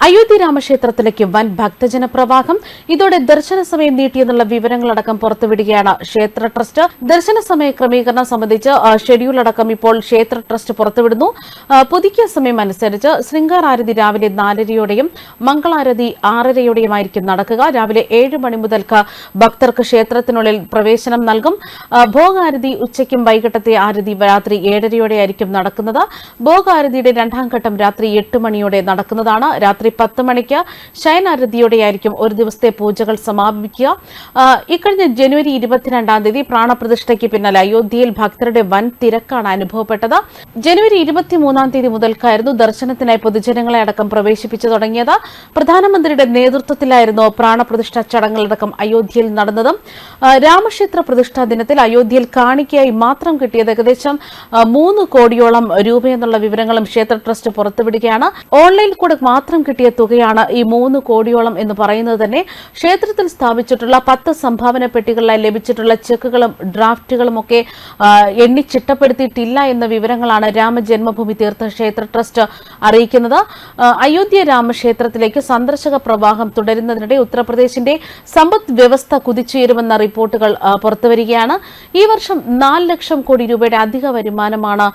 അയോധ്യ രാമക്ഷേത്രത്തിലേക്ക് വൻ ഭക്തജന പ്രവാഹം. ഇതോടെ ദർശന സമയം നീട്ടിയെന്നുള്ള വിവരങ്ങളടക്കം പുറത്തുവിടുകയാണ് ക്ഷേത്ര ട്രസ്റ്റ്. ദർശന സമയ ക്രമീകരണം സംബന്ധിച്ച് ഷെഡ്യൂൾ അടക്കം ഇപ്പോൾ ക്ഷേത്ര ട്രസ്റ്റ് പുറത്തുവിടുന്നു. പുതുക്കിയ സമയം അനുസരിച്ച് ശൃംഗാരാരതി രാവിലെ 4:30യോടെയും മംഗളാരതി 6:30യോടെയുമായിരിക്കും നടക്കുക. രാവിലെ 7 മണി മുതൽക്ക് ഭക്തർക്ക് ക്ഷേത്രത്തിനുള്ളിൽ പ്രവേശനം നൽകും. ഭോഗാരതി ഉച്ചയ്ക്കും വൈകിട്ടത്തെ ആരതി രാത്രി 7:30യോടെയായിരിക്കും നടക്കുന്നത്. ഭോഗാരതിയുടെ രണ്ടാം ഘട്ടം രാത്രി 8 മണിയോടെ നടക്കുന്നതാണ്. രാത്രി 10 മണിക്ക് ശയനാരതിയോടെയായിരിക്കും ഒരു ദിവസത്തെ പൂജകൾ സമാപിക്കുക. ഇക്കഴിഞ്ഞ ജനുവരി 22-ാം തീയതി പ്രാണപ്രതിഷ്ഠയ്ക്ക് പിന്നാലെ അയോധ്യയിൽ ഭക്തരുടെ വൻ തിരക്കാണ് അനുഭവപ്പെട്ടത്. ജനുവരി 23-ാം തീയതി മുതൽക്കായിരുന്നു ദർശനത്തിനായി പൊതുജനങ്ങളെ അടക്കം പ്രവേശിപ്പിച്ചു തുടങ്ങിയത്. പ്രധാനമന്ത്രിയുടെ നേതൃത്വത്തിലായിരുന്നു പ്രാണപ്രതിഷ്ഠ ചടങ്ങുകളടക്കം അയോധ്യയിൽ നടന്നത്. രാമക്ഷേത്ര പ്രതിഷ്ഠാ ദിനത്തിൽ അയോധ്യയിൽ കാണിക്കയായി മാത്രം കിട്ടിയത് ഏകദേശം 3 കോടിയോളം രൂപയെന്നുള്ള വിവരങ്ങളും ക്ഷേത്ര ട്രസ്റ്റ് പുറത്തുവിടുകയാണ്. ഓൺലൈനിൽ കൂടെ മാത്രം കിട്ടിയ തുകയാണ് ഈ 3 കോടിയോളം എന്ന് പറയുന്നത് തന്നെ. ക്ഷേത്രത്തിൽ സ്ഥാപിച്ചിട്ടുള്ള 10 സംഭാവന പെട്ടികളിലായി ലഭിച്ചിട്ടുള്ള ചെക്കുകളും ഡ്രാഫ്റ്റുകളും ഒക്കെ എണ്ണി ചിട്ടപ്പെടുത്തിയിട്ടില്ല എന്ന വിവരങ്ങളാണ് രാമജന്മഭൂമി തീർത്ഥക്ഷേത്ര ട്രസ്റ്റ് അറിയിക്കുന്നത്. അയോധ്യ രാമക്ഷേത്രത്തിലേക്ക് സന്ദർശക പ്രവാഹം തുടരുന്നതിനിടെ ഉത്തർപ്രദേശിന്റെ സമ്പദ് വ്യവസ്ഥ കുതിച്ചുയരുമെന്ന റിപ്പോർട്ടുകൾ പുറത്തുവരികയാണ്. ഈ വർഷം 4 ലക്ഷം കോടി രൂപയുടെ അധിക വരുമാനമാണ്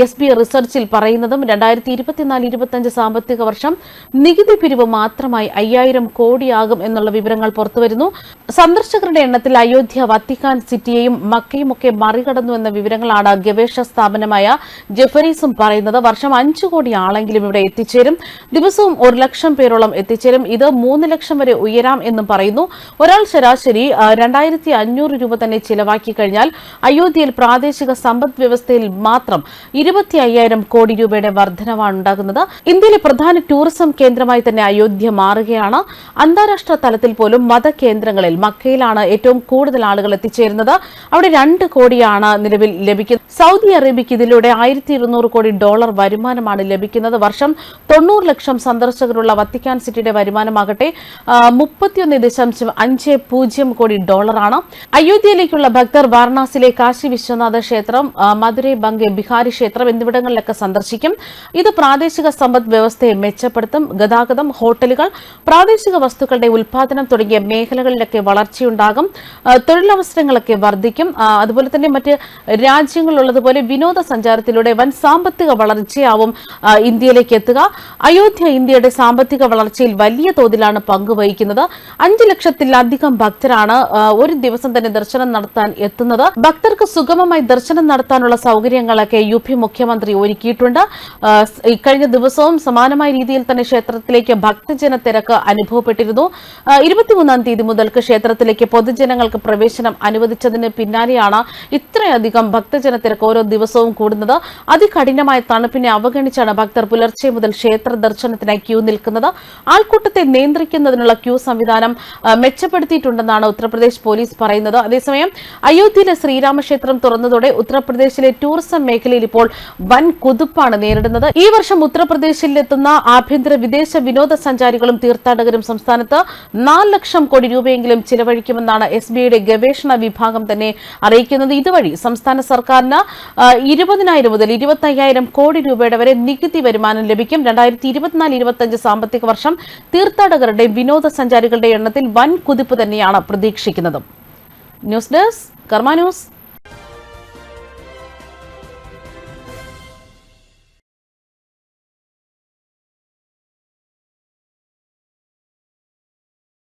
SB റിസർച്ചിൽ പറയുന്നതും. 2024-25 സാമ്പത്തിക വർഷം നികുതി പിരിവ് മാത്രമായി 5000 കോടിയാകും എന്നുള്ള വിവരങ്ങൾ പുറത്തുവരുന്നു. സന്ദർശകരുടെ എണ്ണത്തിൽ അയോധ്യ വത്തിക്കാൻ സിറ്റിയെയും മക്കയും ഒക്കെ മറികടന്നു എന്ന വിവരങ്ങളാണ് ഗവേഷണ സ്ഥാപനമായ ജെഫരീസും പറയുന്നത്. വർഷം 5 കോടി ആളെങ്കിലും ഇവിടെ എത്തിച്ചേരും. ദിവസവും 1 ലക്ഷം പേരോളം എത്തിച്ചേരും. ഇത് 3 ലക്ഷം വരെ ഉയരാം എന്നും പറയുന്നു. ഒരാൾ ശരാശരി 2500 രൂപ തന്നെ ചിലവാക്കി കഴിഞ്ഞാൽ അയോധ്യയിൽ പ്രാദേശിക സമ്പദ് വ്യവസ്ഥയിൽ മാത്രം 25,000 കോടി രൂപയുടെ വർധനവാണ് ഉണ്ടാകുന്നത്. ഇന്ത്യയിലെ പ്രധാന ടൂറിസം കേന്ദ്രമായി തന്നെ അയോധ്യ മാറുകയാണ്. അന്താരാഷ്ട്ര തലത്തിൽ പോലും മതകേന്ദ്രങ്ങളിൽ മക്കയിലാണ് ഏറ്റവും കൂടുതൽ ആളുകൾ എത്തിച്ചേരുന്നത്. അവിടെ 2 കോടിയാണ് നിലവിൽ ലഭിക്കുന്നത്. സൗദി അറേബ്യയ്ക്ക് ഇതിലൂടെ $1,200 കോടി വരുമാനമാണ് ലഭിക്കുന്നത്. വർഷം 90 ലക്ഷം സന്ദർശകരുള്ള വത്തിക്കാൻ സിറ്റിയുടെ വരുമാനമാകട്ടെ 31.50 കോടി ഡോളറാണ്. അയോധ്യയിലേക്കുള്ള ഭക്തർ വാരണാസിയിലെ കാശി വിശ്വനാഥ ക്ഷേത്രം, മധുരൈ ബംഗെ ബിഹാരി ക്ഷേത്രം എന്നിവിടങ്ങളിലൊക്കെ സന്ദർശിക്കും. ഇത് പ്രാദേശിക സമ്പദ് വ്യവസ്ഥയെ മെച്ചപ്പെടുത്തും. ഗതാഗതം, ഹോട്ടലുകൾ, പ്രാദേശിക വസ്തുക്കളുടെ ഉൽപാദനം തുടങ്ങിയ മേഖലകളിലൊക്കെ വളർച്ചയുണ്ടാകും. തൊഴിലവസരങ്ങളൊക്കെ വർദ്ധിക്കും. അതുപോലെ തന്നെ മറ്റ് രാജ്യങ്ങളിലുള്ളതുപോലെ വിനോദസഞ്ചാരത്തിലൂടെ വൻ സാമ്പത്തിക വളർച്ചയാവും ഇന്ത്യയിലേക്ക് എത്തുക. അയോധ്യ ഇന്ത്യയുടെ സാമ്പത്തിക വളർച്ചയിൽ വലിയ തോതിലാണ് പങ്കുവഹിക്കുന്നത്. 5 ലക്ഷത്തിലധികം ഭക്തരാണ് ഒരു ദിവസം തന്നെ ദർശനം നടത്താൻ എത്തുന്നത്. ഭക്തർക്ക് സുഗമമായി ദർശനം നടത്താനുള്ള സൗകര്യങ്ങളൊക്കെ UP മുഖ്യമന്ത്രി ഒരുക്കിയിട്ടുണ്ട്. ഇക്കഴിഞ്ഞ ദിവസവും സമാനമായ രീതിയിൽ തന്നെ ക്ഷേത്രത്തിലേക്ക് ഭക്തജന തിരക്ക് അനുഭവപ്പെട്ടിരുന്നു. 23-ാം തീയതി മുതൽക്ക് ക്ഷേത്രത്തിലേക്ക് പൊതുജനങ്ങൾക്ക് പ്രവേശനം അനുവദിച്ചതിന് പിന്നാലെയാണ് ഇത്രയധികം ഭക്തജന തിരക്ക് ഓരോ ദിവസവും കൂടുന്നത്. അതികഠിനമായ തണുപ്പിനെ അവഗണിച്ചാണ് ഭക്തർ പുലർച്ചെ മുതൽ ക്ഷേത്ര ദർശനത്തിനായി ക്യൂ നിൽക്കുന്നത്. ആൾക്കൂട്ടത്തെ നിയന്ത്രിക്കുന്നതിനുള്ള ക്യൂ സംവിധാനം മെച്ചപ്പെടുത്തിയിട്ടുണ്ടെന്നാണ് ഉത്തർപ്രദേശ് പോലീസ് പറയുന്നത്. അതേസമയം അയോധ്യയിലെ ശ്രീരാമക്ഷേത്രം തുറന്നതോടെ ഉത്തർപ്രദേശിലെ ടൂറിസം മേഖലയിൽ ഇപ്പോൾ വൻ കുതിപ്പാണ് നേരിടുന്നത്. ഈ വർഷം ഉത്തർപ്രദേശിലെത്തുന്ന ആഭ്യന്തര വിദേശ വിനോദസഞ്ചാരികളും തീർത്ഥാടകരും സംസ്ഥാനത്ത് 4 ലക്ഷം കോടി രൂപയെങ്കിലും ചിലവഴിക്കുമെന്നാണ് SBയുടെ ഗവേഷണ വിഭാഗം തന്നെ അറിയിക്കുന്നത്. ഇതുവഴി സംസ്ഥാന സർക്കാരിന് 20,000 മുതൽ 25,000 കോടി രൂപയുടെ വരെ നികുതി വരുമാനം ലഭിക്കും. 2024-25 സാമ്പത്തിക വർഷം തീർത്ഥാടകരുടെ വിനോദസഞ്ചാരികളുടെ എണ്ണത്തിൽ വൻ കുതിപ്പ് തന്നെയാണ് പ്രതീക്ഷിക്കുന്നത്. ന്യൂസ് ഡെസ്ക് കർമ്മ ന്യൂസ്.